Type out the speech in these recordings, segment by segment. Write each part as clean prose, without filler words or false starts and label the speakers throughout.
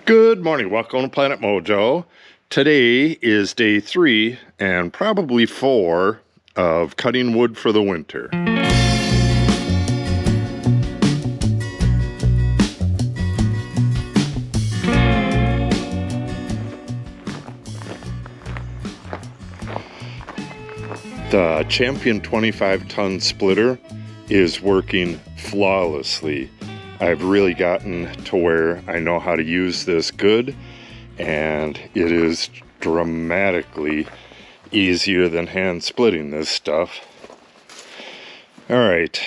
Speaker 1: Good morning, welcome to Planet Mojo. Today is day 3 and probably 4 of cutting wood for the winter. The Champion 25-ton splitter is working flawlessly. I've really gotten to where I know how to use this good, and it is dramatically easier than hand splitting this stuff. Alright,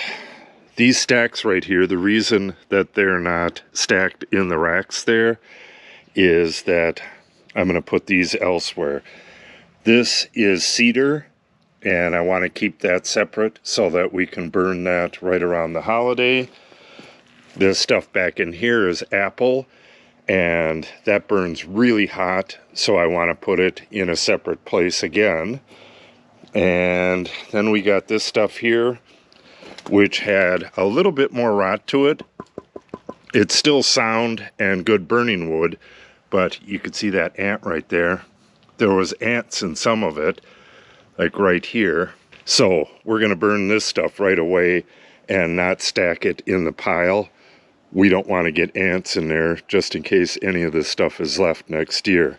Speaker 1: these stacks right here, the reason that they're not stacked in the racks there is that I'm going to put these elsewhere. This is cedar, and I want to keep that separate so that we can burn that right around the holiday. This stuff back in here is apple, and that burns really hot, so I want to put it in a separate place again. And then we got this stuff here, which had a little bit more rot to it. It's still sound and good burning wood, but you can see that ant right there. There was ants in some of it, like right here. So we're going to burn this stuff right away and not stack it in the pile. We don't want to get ants in there just in case any of this stuff is left next year.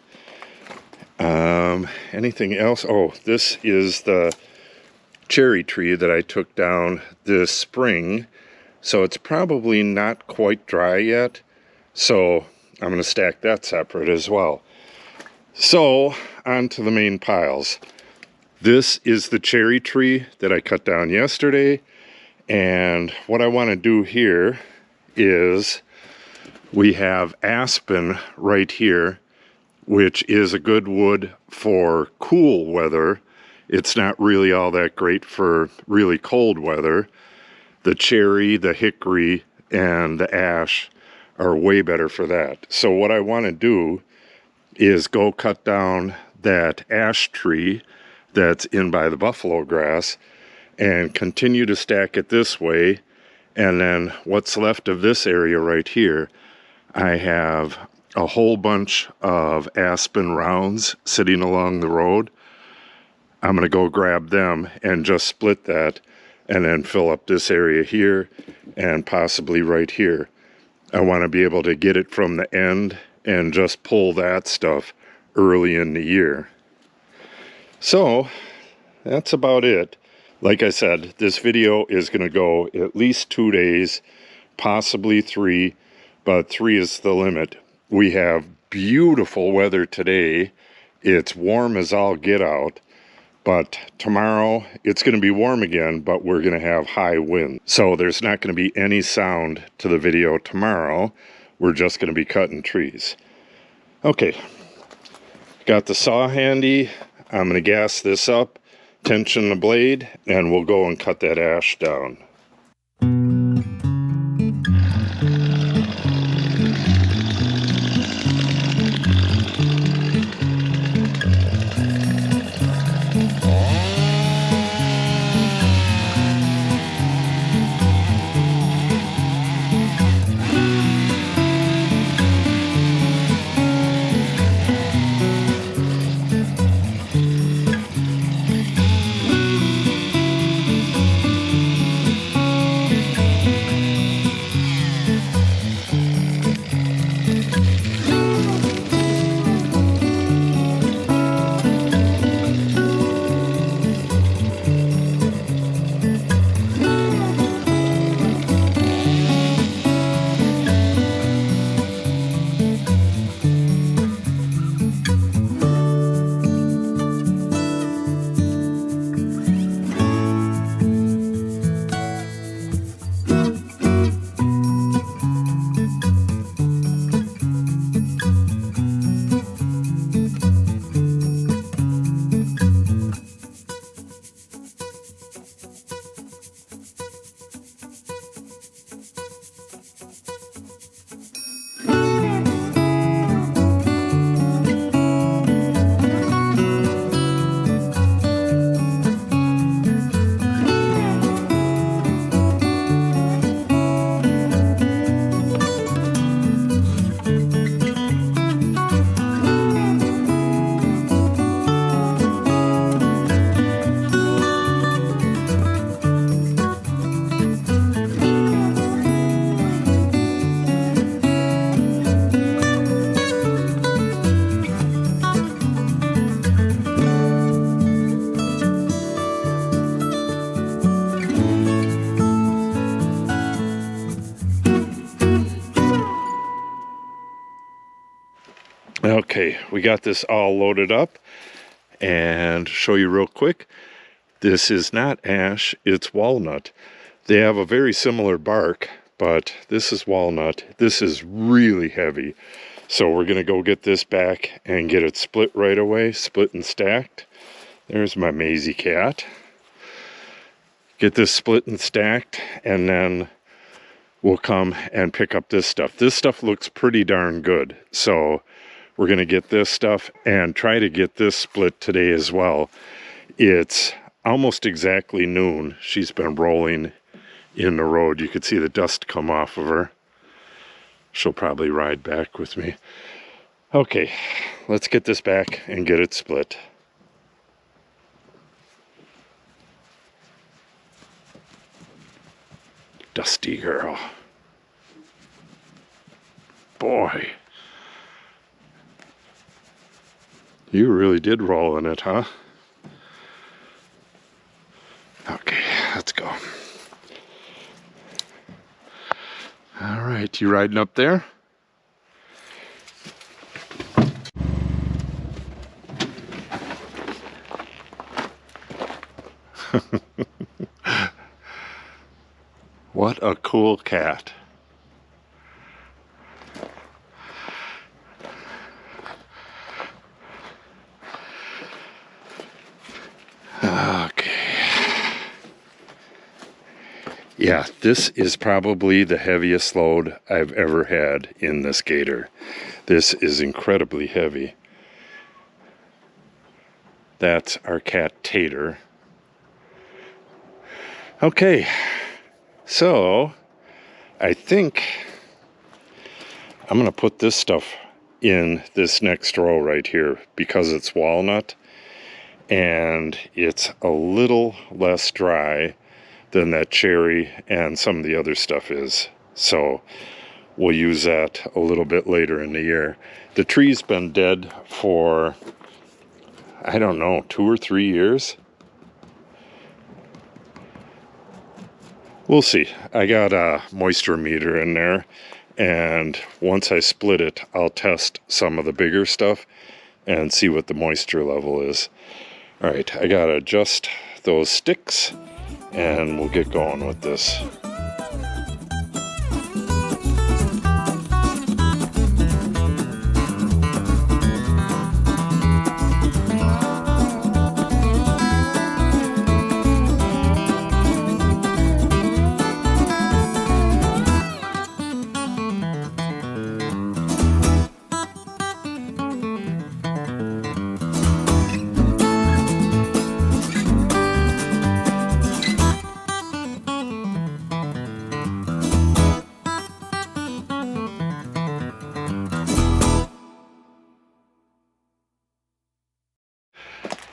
Speaker 1: Anything else? Oh, this is the cherry tree that I took down this spring. So it's probably not quite dry yet. So I'm going to stack that separate as well. So on to the main piles. This is the cherry tree that I cut down yesterday. And what I want to do here is we have aspen right here, which is a good wood for cool weather. It's not really all that great for really cold weather. The cherry, the hickory, and the ash are way better for that. So what I want to do is go cut down that ash tree that's in by the buffalo grass and continue to stack it this way. And then what's left of this area right here, I have a whole bunch of aspen rounds sitting along the road. I'm going to go grab them and just split that and then fill up this area here and possibly right here. I want to be able to get it from the end and just pull that stuff early in the year. So that's about it. Like I said, this video is going to go at least 2 days, possibly 3, but 3 is the limit. We have beautiful weather today. It's warm as all get out, but tomorrow it's going to be warm again, but we're going to have high wind. So there's not going to be any sound to the video tomorrow. We're just going to be cutting trees. Okay, got the saw handy. I'm going to gas this up, tension the blade, and we'll go and cut that ash down. Okay, we got this all loaded up, and show you real quick. This is not ash, it's walnut. They have a very similar bark, but this is walnut. This is really heavy. So we're gonna go get this back and get it split right away, split and stacked. There's my Maisie cat. Get this split and stacked, and then we'll come and pick up this stuff. This stuff looks pretty darn good. So we're gonna get this stuff and try to get this split today as well. It's almost exactly noon. She's been rolling in the road. You could see the dust come off of her. She'll probably ride back with me. Okay, let's get this back and get it split. Dusty girl. Boy. You really did roll in it, huh? Okay, let's go. All right, you riding up there? What a cool cat. Okay. Yeah, this is probably the heaviest load I've ever had in this gator. This is incredibly heavy. That's our cat Tater. Okay, so I think I'm gonna put this stuff in this next row right here because it's walnut and it's a little less dry than that cherry and some of the other stuff is. So we'll use that a little bit later in the year. The tree's been dead for, I don't know, 2 or 3 years. We'll see. I got a moisture meter in there, and once I split it, I'll test some of the bigger stuff and see what the moisture level is. All right, I gotta adjust those sticks, and we'll get going with this.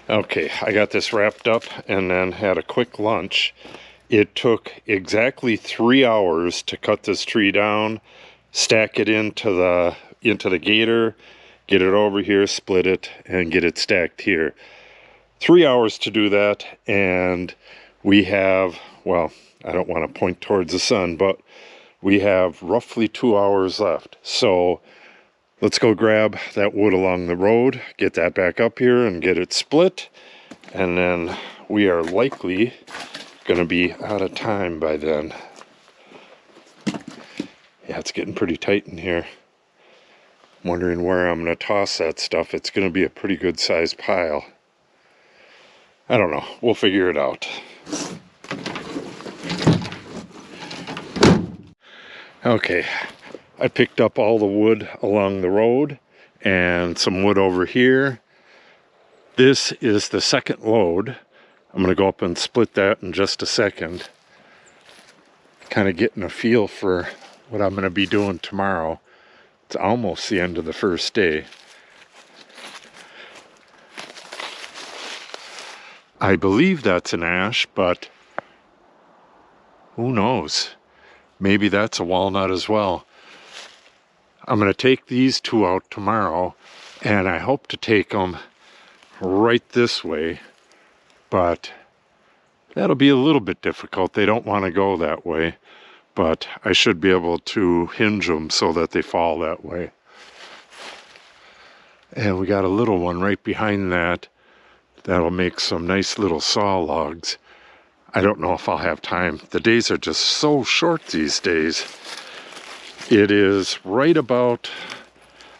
Speaker 1: Okay, I got this wrapped up and then had a quick lunch. It took exactly 3 hours to cut this tree down, stack it into the gator, get it over here, split it, and get it stacked here. 3 hours to do that, and we have, well, I don't want to point towards the sun, but we have roughly 2 hours left. So let's go grab that wood along the road, get that back up here and get it split, and then we are likely going to be out of time by then. Yeah, it's getting pretty tight in here. I'm wondering where I'm going to toss that stuff. It's going to be a pretty good sized pile. I don't know. We'll figure it out. Okay. I picked up all the wood along the road and some wood over here. This is the second load. I'm going to go up and split that in just a second. Kind of getting a feel for what I'm going to be doing tomorrow. It's almost the end of the first day. I believe that's an ash, but who knows? Maybe that's a walnut as well. I'm going to take these two out tomorrow, and I hope to take them right this way, but that'll be a little bit difficult. They don't want to go that way, but I should be able to hinge them so that they fall that way. And we got a little one right behind that. That'll make some nice little saw logs. I don't know if I'll have time. The days are just so short these days. It is right about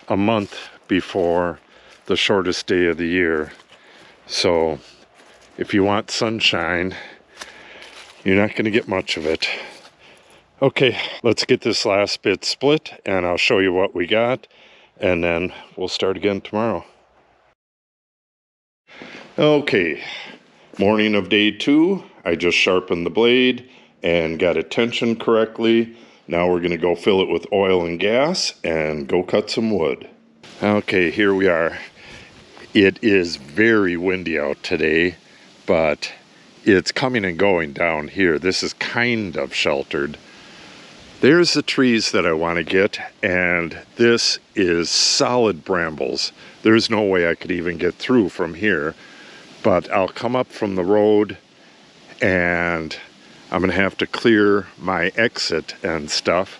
Speaker 1: a month before the shortest day of the year. So if you want sunshine, you're not going to get much of it. Okay, let's get this last bit split and I'll show you what we got, and then we'll start again tomorrow. Okay, morning of day 2. I just sharpened the blade and got it tensioned correctly. Now we're going to go fill it with oil and gas and go cut some wood. Okay, here we are. It is very windy out today, but it's coming and going down here. This is kind of sheltered. There's the trees that I want to get, and this is solid brambles. There's no way I could even get through from here, but I'll come up from the road and I'm going to have to clear my exit and stuff,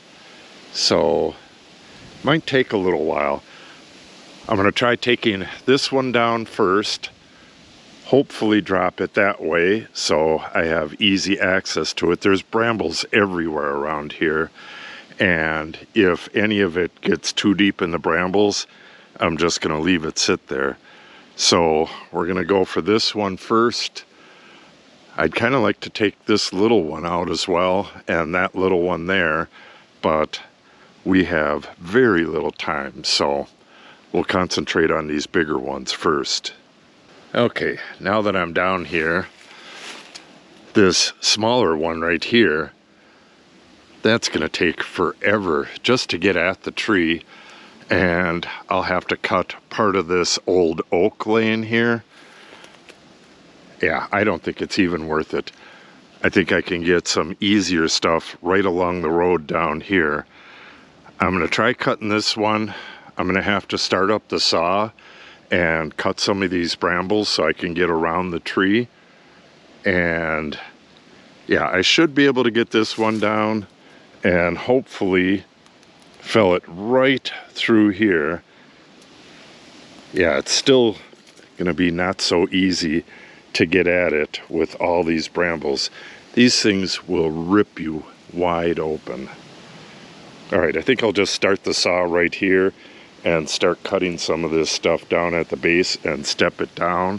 Speaker 1: so it might take a little while. I'm going to try taking this one down first, hopefully drop it that way so I have easy access to it. There's brambles everywhere around here, and if any of it gets too deep in the brambles, I'm just going to leave it sit there. So we're going to go for this one first. I'd kind of like to take this little one out as well, and that little one there, but we have very little time, so we'll concentrate on these bigger ones first. Okay, now that I'm down here, this smaller one right here, that's going to take forever just to get at the tree, and I'll have to cut part of this old oak laying here. Yeah, I don't think it's even worth it. I think I can get some easier stuff right along the road down here. I'm going to try cutting this one. I'm going to have to start up the saw and cut some of these brambles so I can get around the tree. And yeah, I should be able to get this one down and hopefully fell it right through here. Yeah, it's still gonna be not so easy to get at it with all these brambles. These things will rip you wide open. All right, I think I'll just start the saw right here and start cutting some of this stuff down at the base and step it down,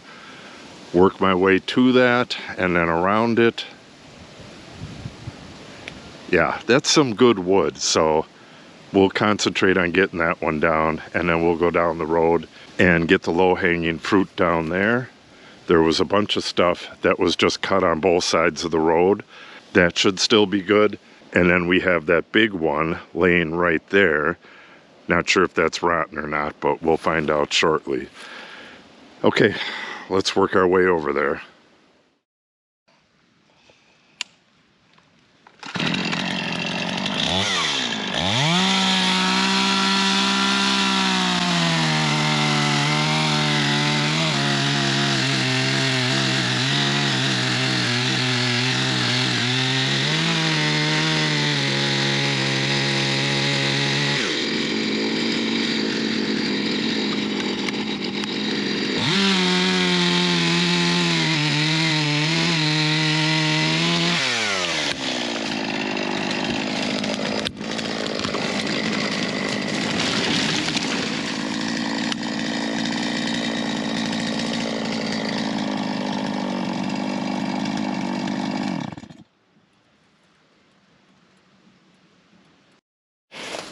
Speaker 1: work my way to that and then around it. Yeah, that's some good wood, so we'll concentrate on getting that one down, and then we'll go down the road and get the low-hanging fruit down there. There was a bunch of stuff that was just cut on both sides of the road. That should still be good. And then we have that big one laying right there. Not sure if that's rotten or not, but we'll find out shortly. Okay, let's work our way over there.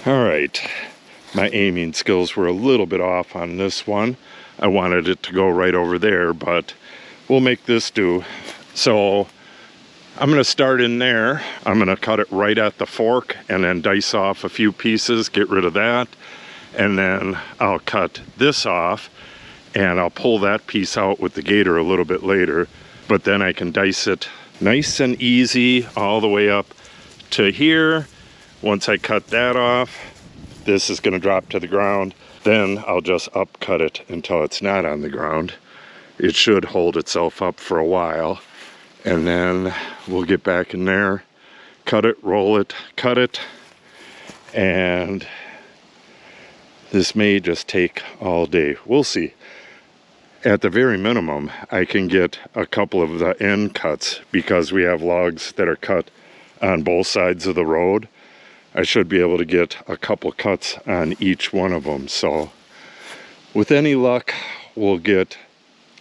Speaker 1: All right, my aiming skills were a little bit off on this one. I wanted it to go right over there, but we'll make this do. So I'm gonna start in there. I'm gonna cut it right at the fork and then dice off a few pieces, get rid of that. And then I'll cut this off and I'll pull that piece out with the gator a little bit later. But then I can dice it nice and easy all the way up to here. Once I cut that off, this is gonna drop to the ground. Then I'll just upcut it until it's not on the ground. It should hold itself up for a while. And then we'll get back in there, cut it, roll it, cut it. And This may just take all day. We'll see. At the very minimum, I can get a couple of the end cuts because we have logs that are cut on both sides of the road. I should be able to get a couple cuts on each one of them. So with any luck, we'll get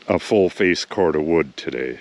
Speaker 1: a full face cord of wood today.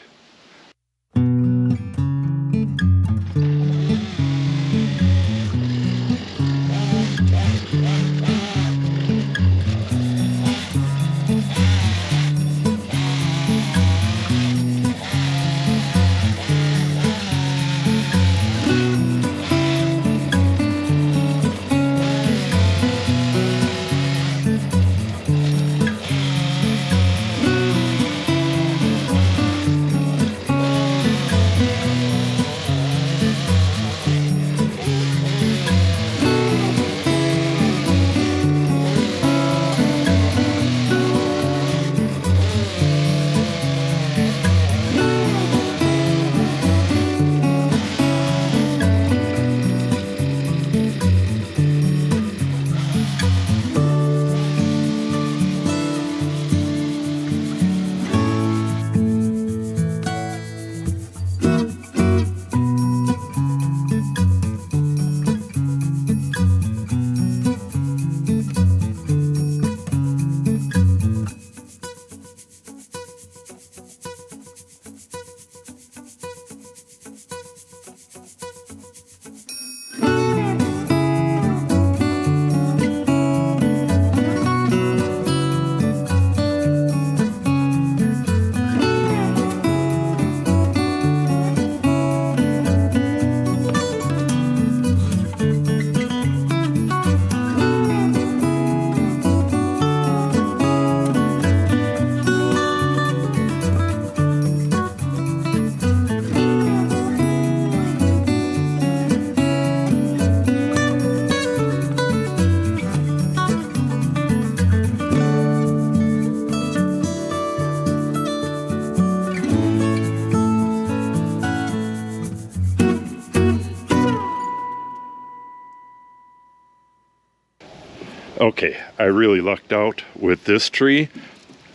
Speaker 1: Okay, I really lucked out with this tree.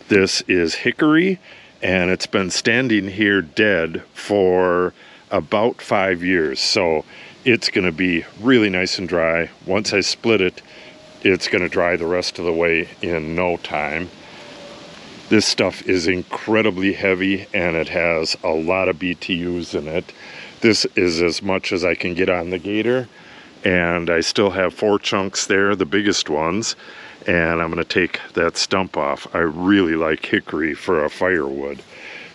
Speaker 1: This is hickory, and it's been standing here dead for about 5 years. So it's gonna be really nice and dry. Once I split it, it's gonna dry the rest of the way in no time. This stuff is incredibly heavy and it has a lot of BTUs in it. This is as much as I can get on the gator. And I still have 4 chunks there, the biggest ones, and I'm going to take that stump off. I really like hickory for a firewood.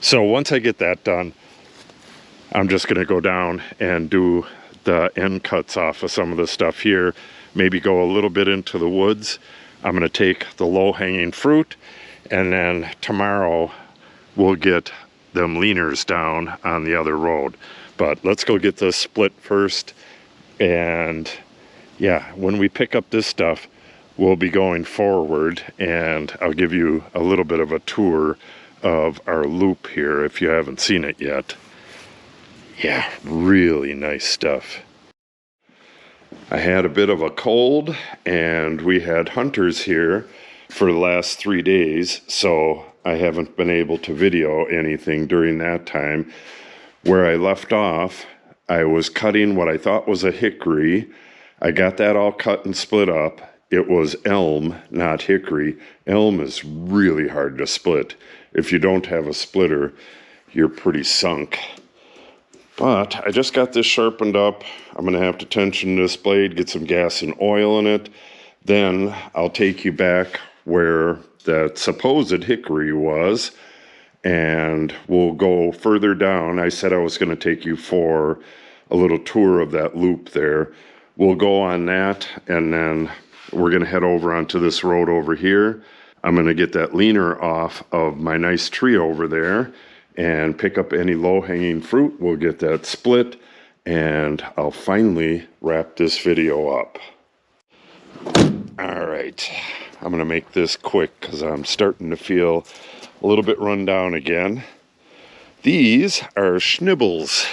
Speaker 1: So once I get that done, I'm just going to go down and do the end cuts off of some of the stuff here, maybe go a little bit into the woods. I'm going to take the low-hanging fruit, and then tomorrow we'll get them leaners down on the other road. But let's go get this split first. And yeah, when we pick up this stuff, we'll be going forward, and I'll give you a little bit of a tour of our loop here if you haven't seen it yet. Yeah, really nice stuff. I had a bit of a cold, and we had hunters here for the last 3 days, so I haven't been able to video anything during that time. Where I left off, I was cutting what I thought was a hickory. I got that all cut and split up. It was elm, not hickory. Elm is really hard to split. If you don't have a splitter, you're pretty sunk. But I just got this sharpened up. I'm going to have to tension this blade, get some gas and oil in it. Then I'll take you back where that supposed hickory was, and we'll go further down. I said I was going to take you for a little tour of that loop there. We'll go on that, and then we're going to head over onto this road over here. I'm going to get that leaner off of my nice tree over there and pick up any low-hanging fruit. We'll get that split, and I'll finally wrap this video up. All right, I'm going to make this quick because I'm starting to feel a little bit run down again. These are schnibbles.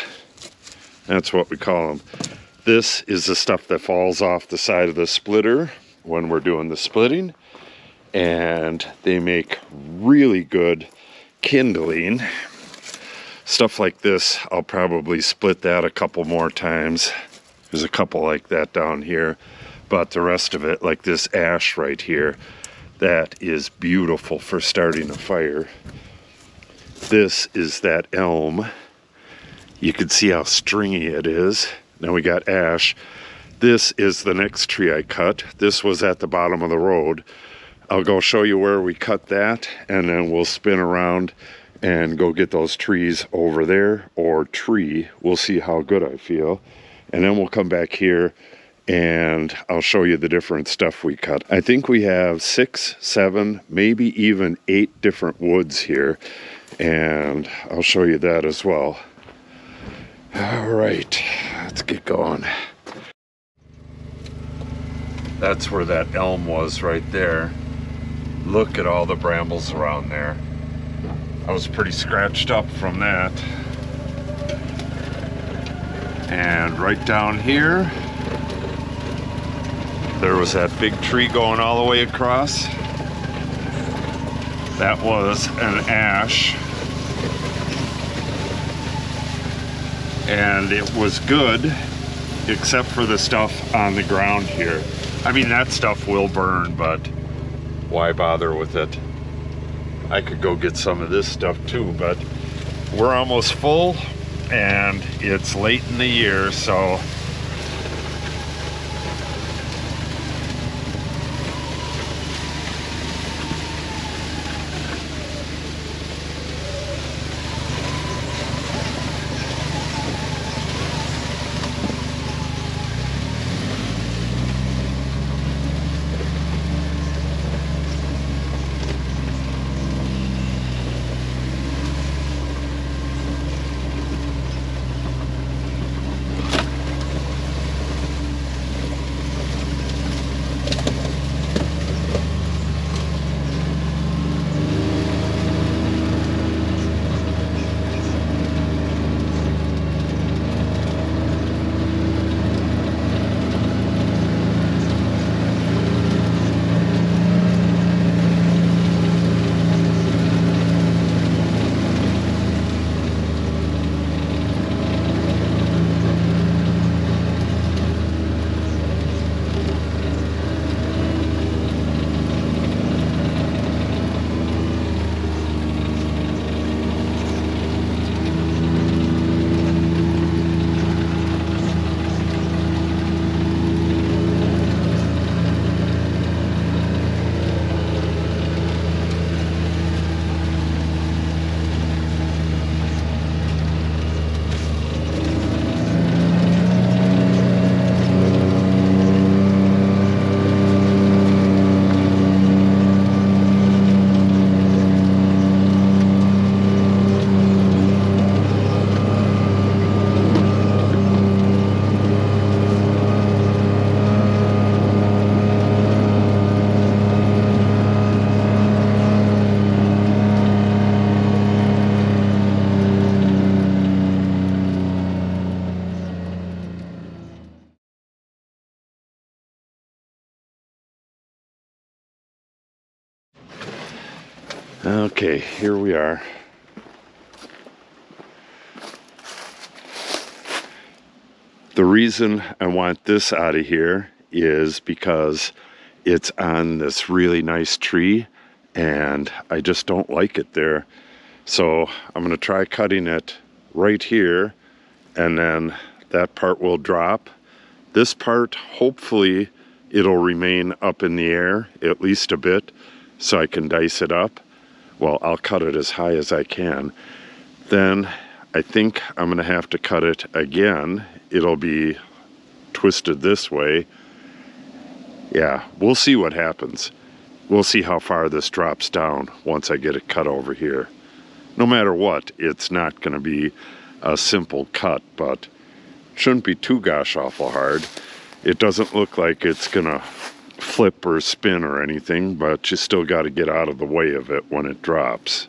Speaker 1: That's what we call them. This is the stuff that falls off the side of the splitter. when we're doing the splitting, and they make really good kindling. Stuff like this, I'll probably split that a couple more times. There's a couple like that down here, but the rest of it, like this ash right here, that is beautiful for starting a fire. This is that elm. You can see how stringy it is. Now we got ash. This is the next tree I cut. This was at the bottom of the road. I'll go show you where we cut that, and then we'll spin around and go get those trees over there, or tree. We'll see how good I feel. And then we'll come back here and I'll show you the different stuff we cut. I think we have 6, 7, maybe even 8 different woods here, and I'll show you that as well. All right, let's get going. That's where that elm was right there. Look at all the brambles around there. I was pretty scratched up from that. And right down here, there was that big tree going all the way across. That was an ash. And it was good, except for the stuff on the ground here. I mean, that stuff will burn, but why bother with it? I could go get some of this stuff too, but we're almost full and it's late in the year, so okay, here we are. The reason I want this out of here is because it's on this really nice tree and I just don't like it there. So I'm going to try cutting it right here, and then that part will drop. This part, hopefully it'll remain up in the air at least a bit so I can dice it up. Well, I'll cut it as high as I can. Then I think I'm going to have to cut it again. It'll be twisted this way. Yeah, we'll see what happens. We'll see how far this drops down once I get it cut over here. No matter what, it's not going to be a simple cut, but shouldn't be too gosh awful hard. It doesn't look like it's going to flip or spin or anything, but you still got to get out of the way of it when it drops.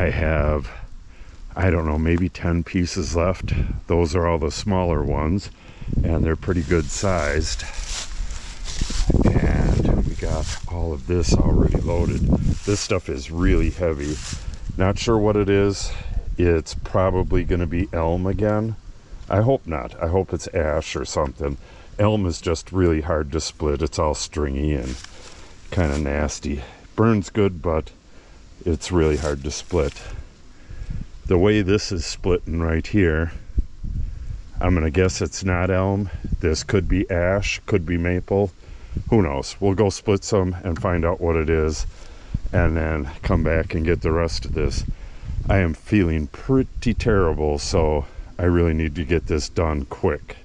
Speaker 1: I have, I don't know, maybe 10 pieces left. Those are all the smaller ones, and they're pretty good sized. And we got all of this already loaded. This stuff is really heavy. Not sure what it is. It's probably going to be elm again. I hope not. I hope it's ash or something. Elm is just really hard to split. It's all stringy and kind of nasty. Burns good, but it's really hard to split. The way this is splitting right here, I'm going to guess it's not elm. This could be ash, could be maple. Who knows? We'll go split some and find out what it is, and then come back and get the rest of this. I am feeling pretty terrible, so I really need to get this done quick.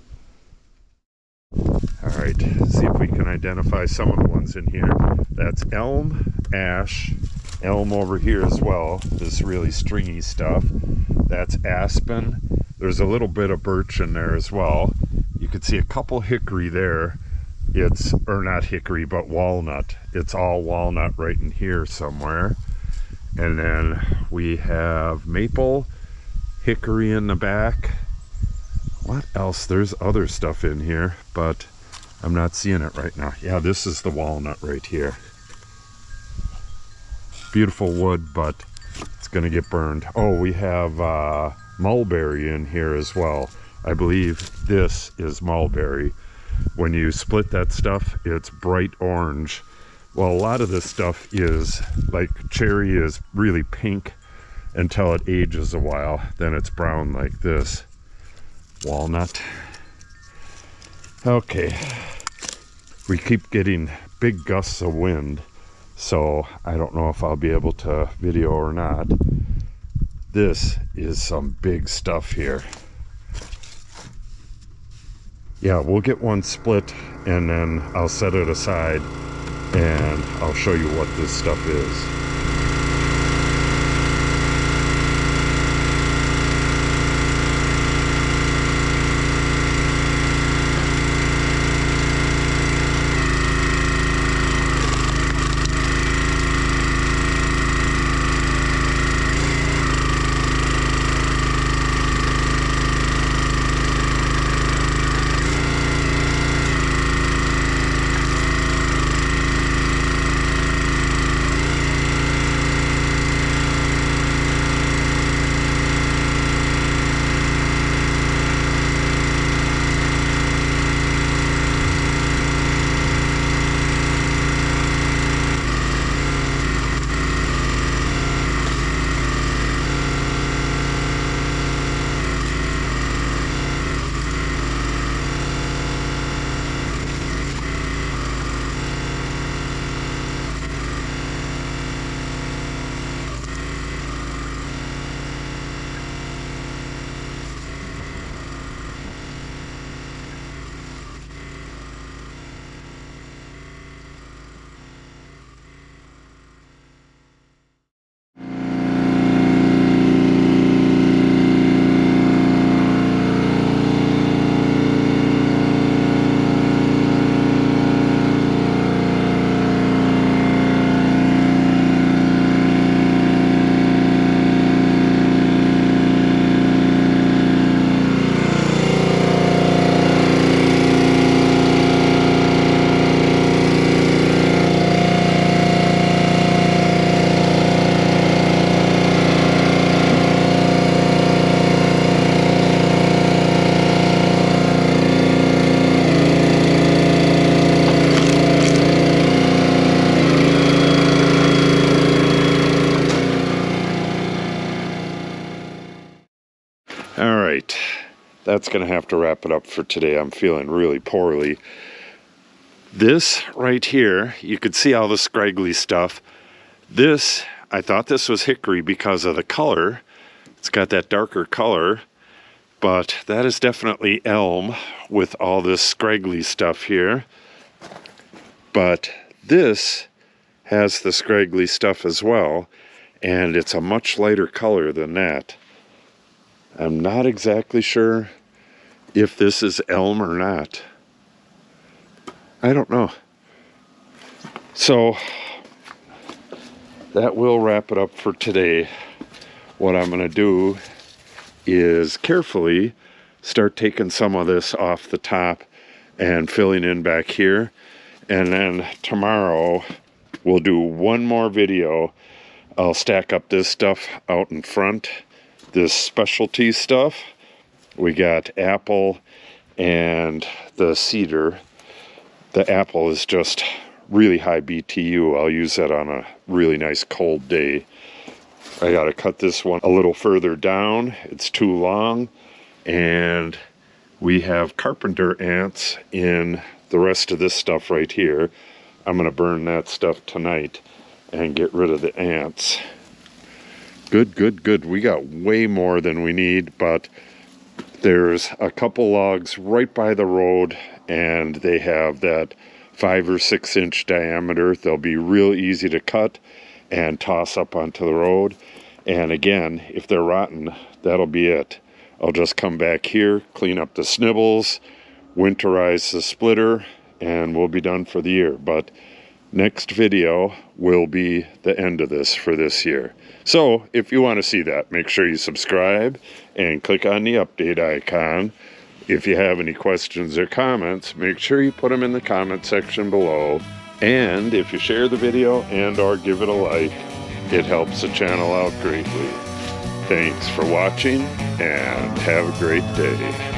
Speaker 1: Alright, see if we can identify some of the ones in here. That's elm, ash, elm over here as well, this really stringy stuff. That's aspen. There's a little bit of birch in there as well. You can see a couple hickory there. It's, or not hickory, but walnut. It's all walnut right in here somewhere. And then we have maple, hickory in the back. What else? There's other stuff in here, but I'm not seeing it right now. Yeah, this is the walnut right here. Beautiful wood, but it's gonna get burned. Oh, we have mulberry in here as well. I believe this is mulberry. When you split that stuff, it's bright orange. Well, a lot of this stuff is, like cherry is really pink until it ages a while. Then it's brown like this. Walnut. Okay. We keep getting big gusts of wind, so I don't know if I'll be able to video or not. This is some big stuff here. Yeah, we'll get one split and then I'll set it aside and I'll show you what this stuff is. That's gonna have to wrap it up for today. I'm feeling really poorly. This right here, you could see all the scraggly stuff. This, I thought this was hickory because of the color. It's got that darker color, but that is definitely elm with all this scraggly stuff here. But this has the scraggly stuff as well, and it's a much lighter color than that. I'm not exactly sure if this is elm or not. I don't know. So that will wrap it up for today. what I'm going to do is carefully start taking some of this off the top and filling in back here. And then tomorrow we'll do one more video. I'll stack up this stuff out in front, this specialty stuff. We got apple and the cedar. The apple is just really high BTU. I'll use that on a really nice cold day. I gotta cut this one a little further down. It's too long. And we have carpenter ants in the rest of this stuff right here. I'm gonna burn that stuff tonight and get rid of the ants. Good, good, good. We got way more than we need, but there's a couple logs right by the road and they have that 5 or 6 inch diameter. They'll be real easy to cut and toss up onto the road. And again, if they're rotten, that'll be it. I'll just come back here, clean up the snibbles, winterize the splitter, and we'll be done for the year. But next video will be the end of this for this year. So if you want to see that, make sure you subscribe and click on the update icon. If you have any questions or comments, make sure you put them in the comment section below. And if you share the video and or give it a like, it helps the channel out greatly. Thanks for watching and have a great day.